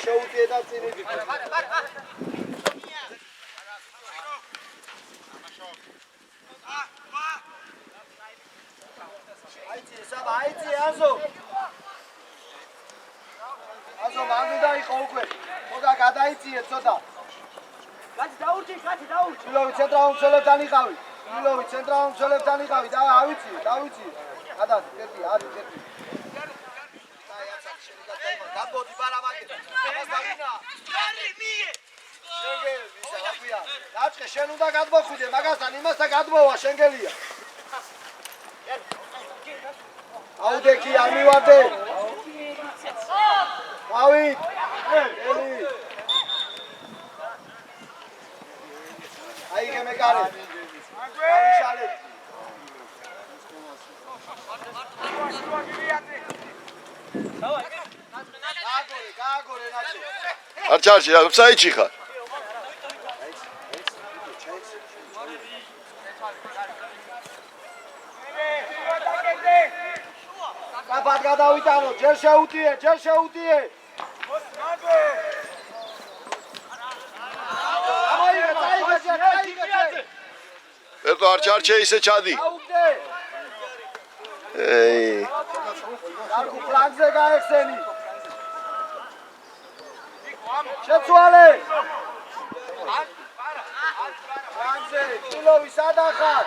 შეუტიე და წინ იგი. აიცი აზო. აზო მანდ დაიყო უკვე. ხოდა გადაიწიე ცოტა. კაცი დაურჩი. ილოვი ცენტრალურ მცველებთან იყავი. და ავიცი. გადადი, კეთი, არის კეთი. გადმოდი ბარაბაკი. შენგელი, ისა ვაფია. დაჭე შენ უნდა გადმოხვიდე, მაგასთან იმასთან გადმოვა შენგელია. აუდექი არ მივარდე. დავით. ელი. აიგე მეკარე. შალე. გააგორე ნაცი. არჩარჩი, საიჩი ხარ. კაფად გადავიტანო, ჯერ შეუტიე. ეტო არჩარჩე ისე ჩადი. ეი. დარგუ ფლანგზე გაეხსენი. შეცვალე. ფლანგზე, კილოვი სადა ხარ?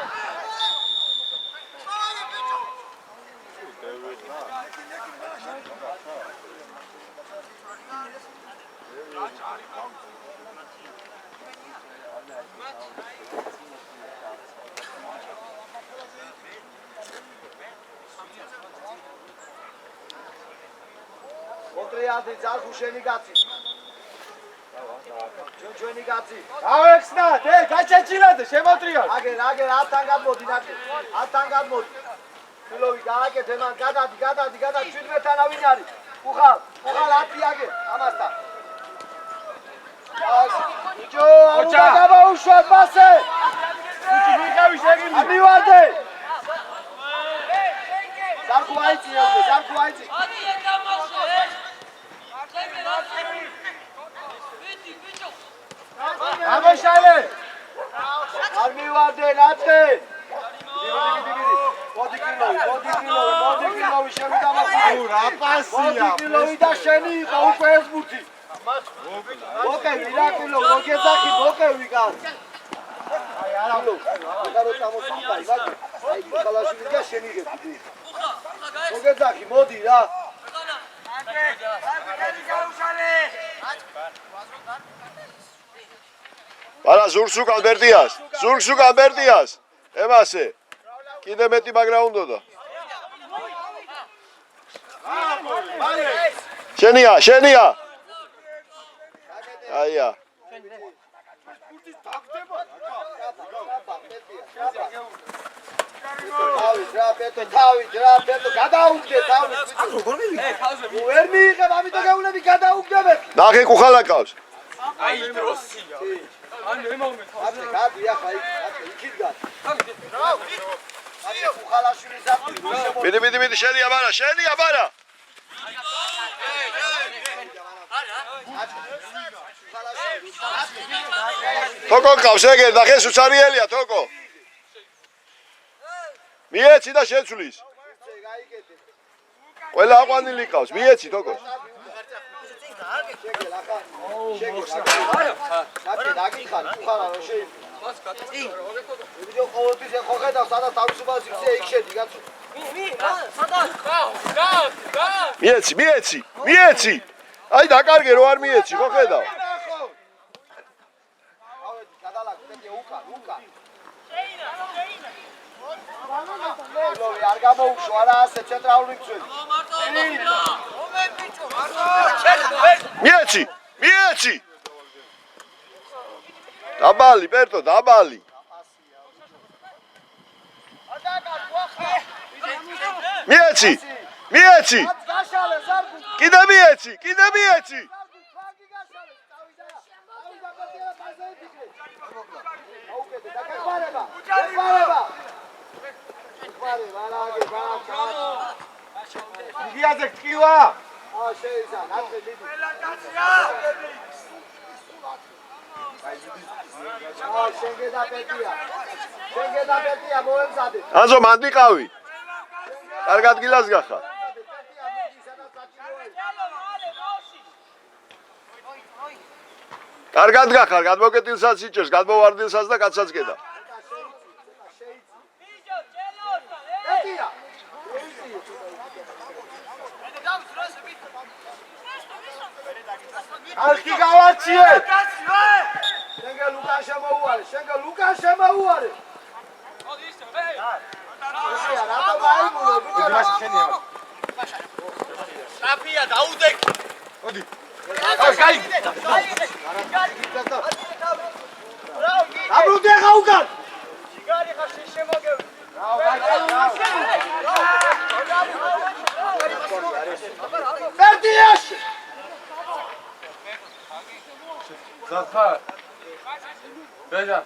კონტრიადი ზარგუ შენი გაცი. ჩვენი გაცი. გავეხსნათ, გაჩეჩილადე, შემოტრიალ. აგერ 10-თან გადმოდი ნაკი. 10-თან გადმოდი. კილოვი გააკეთე მან, გადადი, 17-თან ავინ არის. უხალ 10 აგერ, ამასთან. ჯო, აუჩა გავაუშვა პასე. უჩი მიყავი შეგინდი. ამივარდე. ზარგუ აიწი. ამოშალე. არ მივარდე ნაცე. მოდი კილოვი შევიდა მაგ. რა პასია. კილოვი და შენი იყო უკვე ეს მუცი. მოკევი რა კილო, მოგეძახი, მოკევი გან. აი არა ლო. მაგარო წამოსულაი მაგ. აი კალაშვილი და შენი ღები. მოგეძახი, მოდი რა. არა ზურგს უკან ბერდიას. ემასე. კიდე მეტი მაგრა უნდოდა. შენია. აია. თავით რა პეტო გადაუგდე თავით. როგორ მივიდა? ვერ მიიღებ, ამიტომ გაუნები გადაუგდებ. ნახე კუხალაკავს. აი დროსია. ანუ ემოვნე აბე გადი ახლა იქით გადი. აბე ხალაშვილი ზაფხული. მიდი შენია ბარა. თოკო ყავს ეგერ და ხეს უცარიელია თოკო. მიეცი და შეცვლის. ყველა აყვანილი ყავს, მიეცი თოკოს. მიეცი. აი დაკარგე რო არ მიეცი, ხო ხედავ. არ გამოუშვა არა ასე ცენტრალური მცველი. მიეცი. დაბალი, პერტო, დაბალი. მიეცი. კიდე მიეცი. იგიაზე ткиვა. შეიზა, ნახე დიდი. შენ გედაპეტია. შენ გედაპეტია მოემზადე. აზო მანდიყავი. კარგად გილას გახარ. კარგად გახარ, გადმოკეტილსაც იჭერს, გადმოვარდილსაც და კაცსაც გედა. ალკი გავარჩიე. შენგა ლუკან შემოუარე, შენგა ლუკან შემოუარე. რატო გაიგულო, ბიჭო? ტრაფია დაუდეკ. მოდი. აი, აბრუნდე ხაუგან. სიგარი ხარ შემოგევი. პერტიაშ. ზახარ. ბეჟა.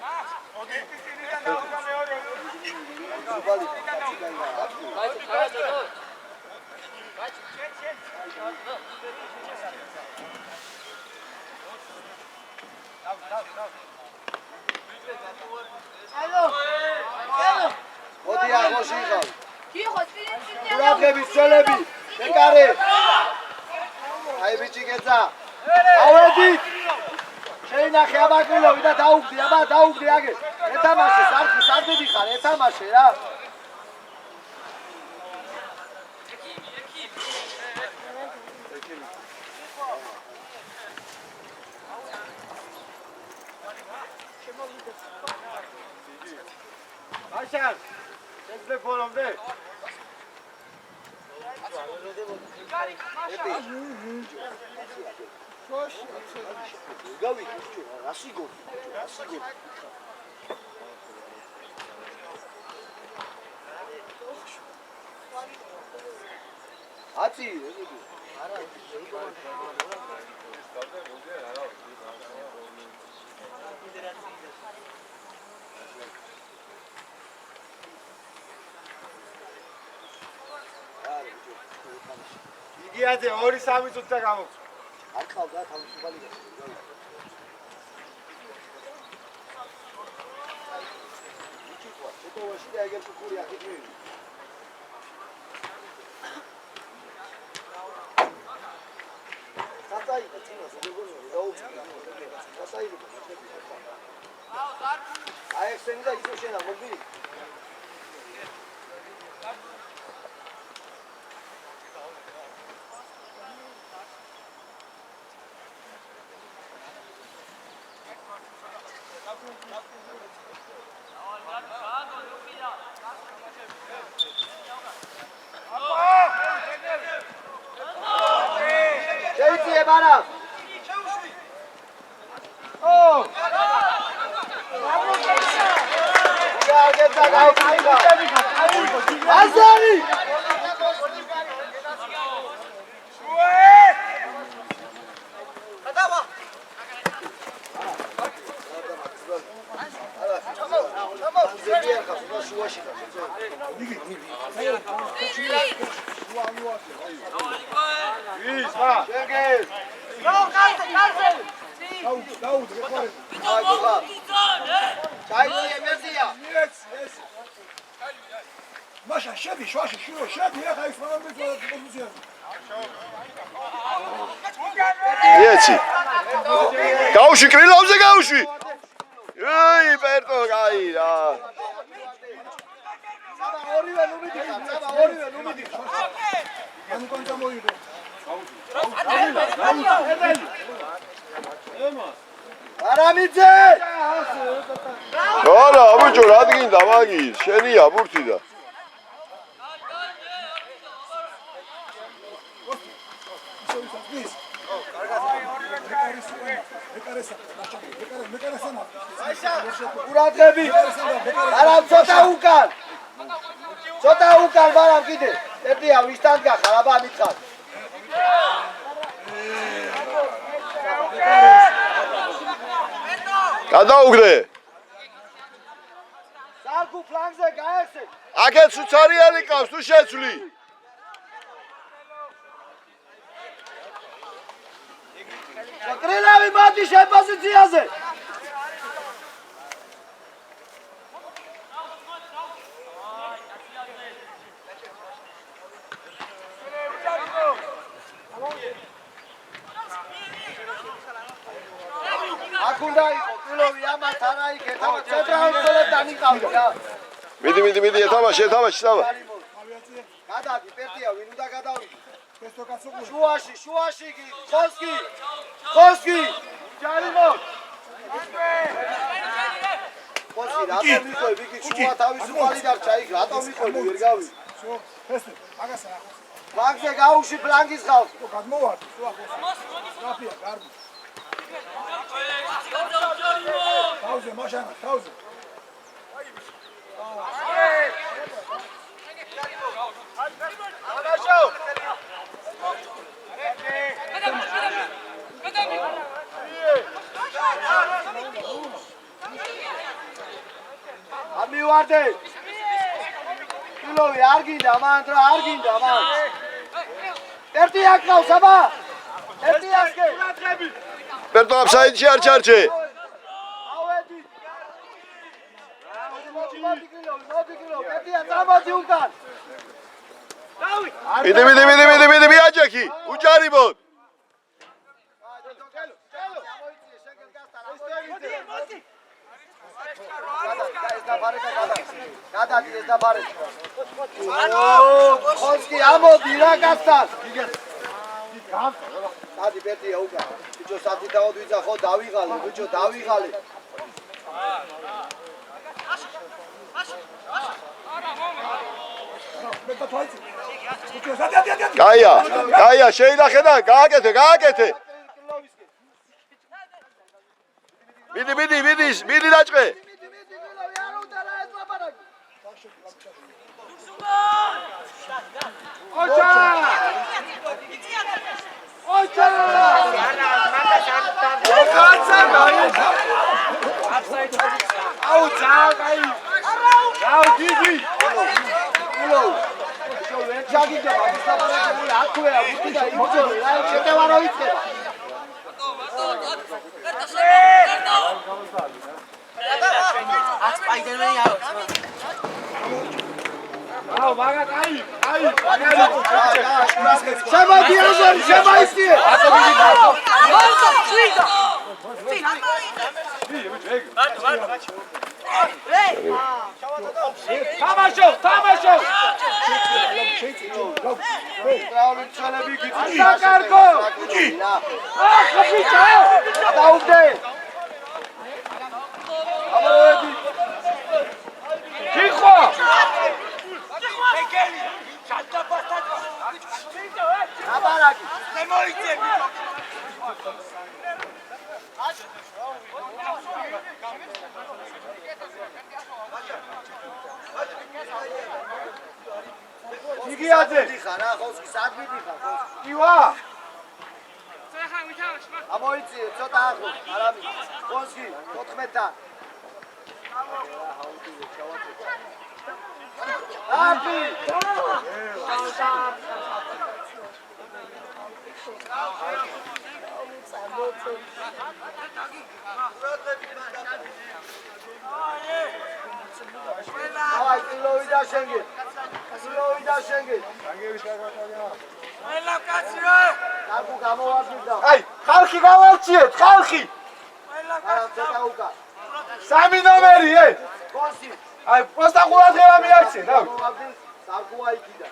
მოდი აღმოში იყავ. გიხო წინწინი ყურადღების ძელები, მეკარე. აი ბიჭი გეცა. ავედით. შეინახე აბაკულოვი და დაუგდი, აბა დაუგდი აგე. ეთამაშე, სარდები ხარ, ეთამაშე რა. აშან. შეძლებ ფორომდე. გავი, რასი გოგი, რასი გოგი. აცი, არა. იგიაზე 2-3 წუთი გამოწვა. არ ყავდა თავისუფალი გასული. იჩიქვა, შეტოვაში და ეგერ კუკური აქეთ მივიდა. საწაიდა წინას მეგონია დაუწყდა. საწაიდა. აი ესენი და ისო შენა მოდი. შეიწიე ბარა. ო! გაგეცა გაიქცა. აზარი! Masha, shebi, shwashi, shuro, shebi, ეხა ის მომენტი პოზიცია. იეცი. გაუში კრილოვზე გაუში. აი, პერტო, აი რა. საბა ორივე ნუმიდიხარ, საბა ორივე ნუმიდიხარ. ანუ კონტა მოიგო. არამიძე! არა, აბუჯო, რა დგინდა მაგის? შენია ბურთი და. ყურადღები! არა, ცოტა უკან! ცოტა უკან ბარამ კიდე. ეტია ვისთან გახარ, აბა მითხარ. გადაუგდე. სარკუ ფლანგზე გაეხსე. აქეთ უცარიანი ყავს, თუ შეცვლი. კრილავი მოდი შენ პოზიციაზე. აკუნდა იყო კრილოვი ამათ არა იქეთ ამა ცებრაუნდელად დანიყავდა რა. მიდი ეთამაში სამა. გადადი პერტია ვინ უნდა გადავიდე. Testo katsuglu. შუაში კი ხოსკი ჯარიმო ხოსკი რატომ მიყვები კი შუა თავისუფალი დარჩა იქ რატომ მიყვები ვერ გავი Всё, testo. Agasa. ფლანგზე გაუში ფლანგის ხალხ To gadmovart. Rapia, garbi. Pauze, maşana, pauze. ამივარდე კილოვი არ გინდა მან ერთი აკავს აბა ერთი აკე პერტო აფსაიდში არ ჩარჩე. ავედი მოდი კილოვი ერთია წამოდი უკან მიდი მიაჯექი. უჯარიმოდ. გადადი ეს დაბარე. ხოსკი ამოდი რა გასთან. დადი პერტია უკან. ბიჭო სადი დავდვიძა ხო დავიღალე ბიჭო დავიღალე. Beta tvojice. Adi. გაია შეინახე და გააკეთე. მიდი დაჭყე. ამოიწიე ცოტა ახლო არამი ხოსკი 14-თან აფი აი კილოვი და შენგე ყველა კაცია აქ გამოვარდიდა აი ხალხი გავარჩიეთ ხალხი არა ცოტა უკა 3 ნომერი ხოსკი აი პროსტა ყურადღება მიაქცე და სარგუა იქიდა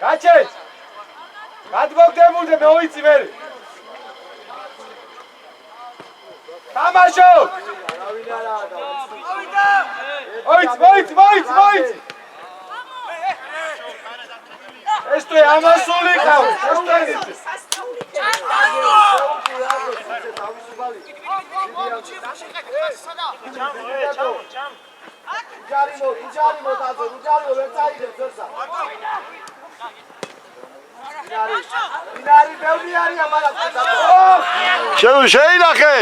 გაჩეთ გადმოგდებოდე მოიცი მე თამაშო არავინ არაა და მოიცი ეს თუ ამასული ხავს ეს თუ ის უჯარიმო დაზო უჯარიმო ვერ წაიღებს ძოსა ინარი ბევრი არია მაგრამ შეინახე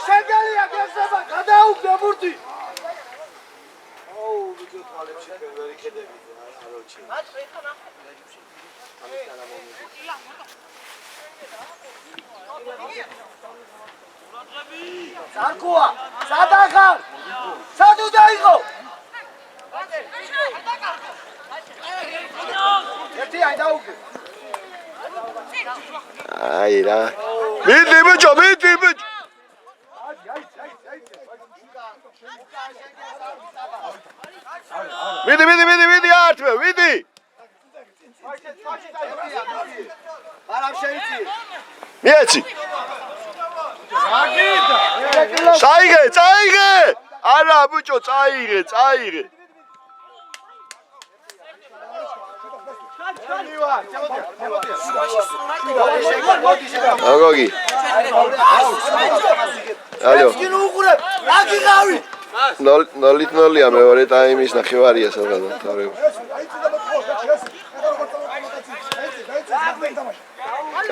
შენგელია გესება გადაუგდე ბურთი აუ ვიდეო თვალებში ვერი ხედები აროჩი სარკუა სადახარ სადუ დაიღო ერთი აი დაუგდე აი რა მიდი ბიჭო მიდი ბიჭო მიდი არტვე მიდი არამ შეიცი მიეცი წაიღე არა ბიჭო წაიღე აგოგი ალო ნოლით ნოლია მეორე ტაიმის ნახევარია სადღაც თავრებ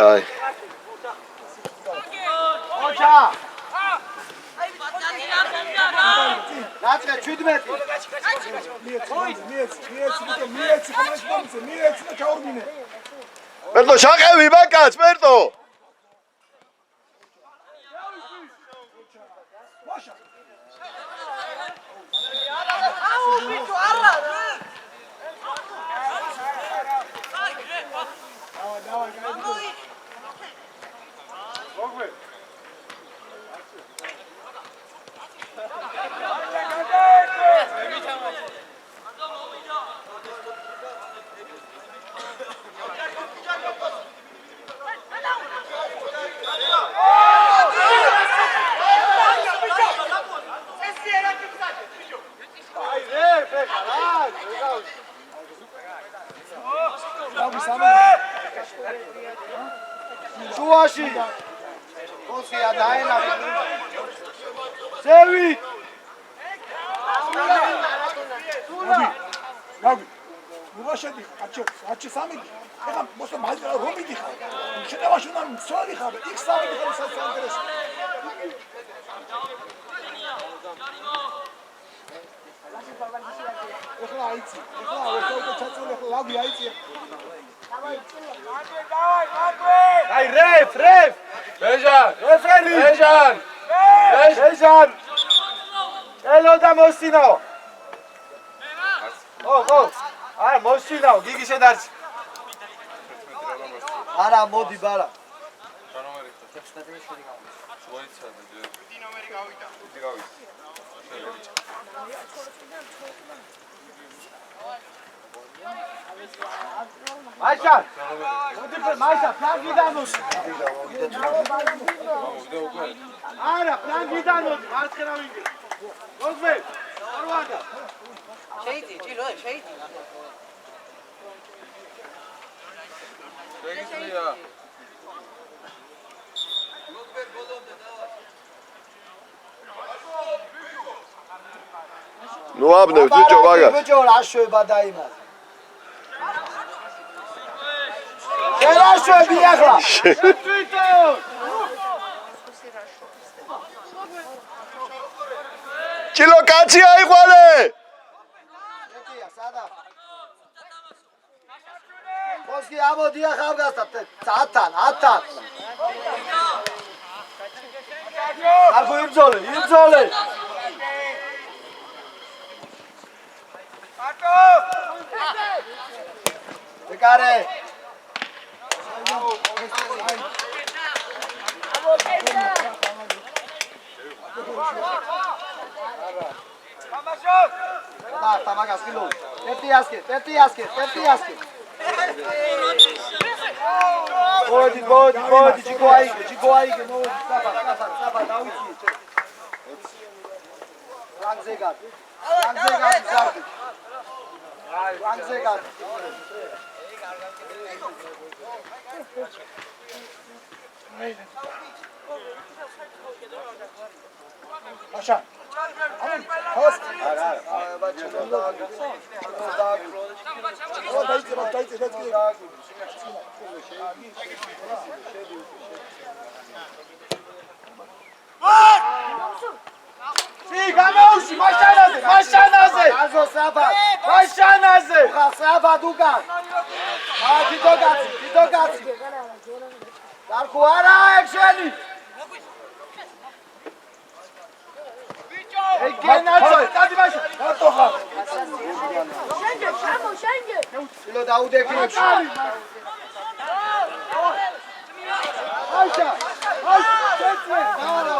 აი ოჩა ნაცე 17 პერტო შაყევი ბაკაც პერტო შუაში ხოსია დაენა ზევი გავი მუღაშედი აჩი სამი ეხა მოსა მალე რომი დიხარ შედავაში უნდა მსვალი ხარ იქ სამი დიხარ საინტერესო ეხლა აიცი ეხლა უკვე ჩაწული ეხლა ლაგვი აიცი აი რეფ ბეჟან ელო და მოსინო ო არა მოსინო გიგი შედარჩი არა მოდი ბარა მაიშა მაიშა ფლანგიდანოს არა ფლანგიდანოს მარცხენა ვინგი გოგმე არვადა შეიძი ჭილო შეიძი შეგიძლია ნუ აბნევ ბიჭო ვაგა ბიჭო რაშოება დაიმას შერაშოები ახლა ჭილო კაცი აიყვანე ეტია სადა ხოსკი ამოდი ახალგაზრდა 10-თან არქო იმძოლე ეკარე თამაგას კილო ტეტიასკე მოდი ჯიგოაიგე მოდი საბა დავიცი ლანგზეგად ზარდი ლანგზეგად მაშა ხოს არა ბაჭო და ჩი გამაუში მაშანაზე აზო საბა მაშანაზე ხასაბა დუგან თითო კაცი დარქო არა ექშენი გენაცო დადი მაშა გატოხა ილო დაუდექი აიშა შეწვე ილო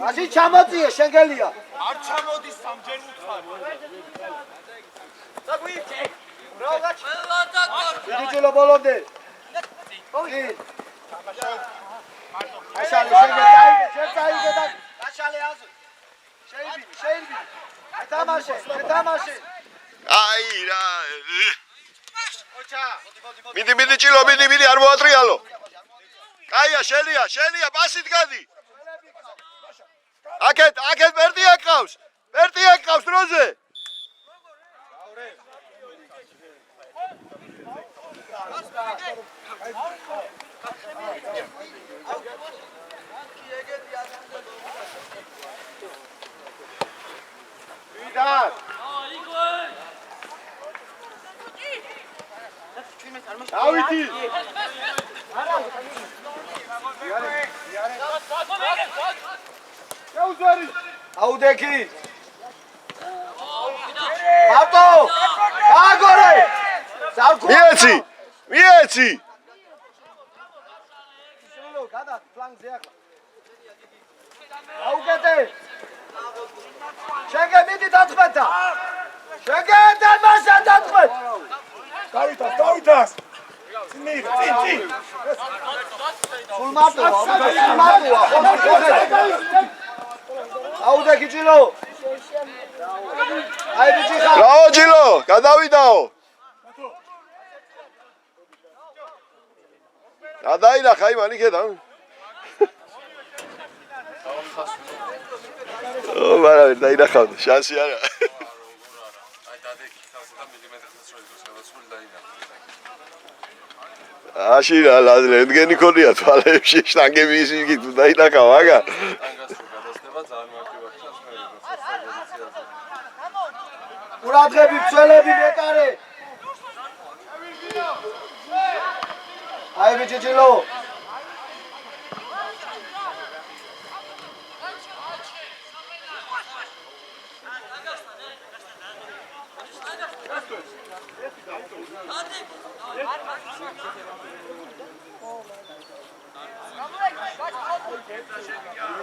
მაშინ ჩამოწიე შენგელია არ ჩამოდის სამჯერ უთხარი ვიდიჩულო ბოლომდე აშალე შენგელ წაიგე და აშალე აზო შეიბინი ეთამაშე აი რა მიდი ჭილო მიდი არ მოატრიალო კაია შელია პასით გადი აკეთ მერტი აკავს დროზე დავითი შეუძვარი აუდექი მარტო აგორე მიეცი შულო გადა ფლანგზე ახლა აუკეთე შეგე მიდი დაწყვეტა შეგე დემასა დაწყვეტ დავითას წინ სულ მარტოა აუდექი ჭილო აი ბიჭი ხარ რაო ჭილო გადავიდაო გადაინახა იმან იქედან მარა ვერ დაინახავდა შანსი არა აშირა ლადრენგენი ქონია თვალებში შტანგები ისინი თუ დაინახა ვაგა ყურადღები მცველები მეკარე აი ბიჭი ჭილო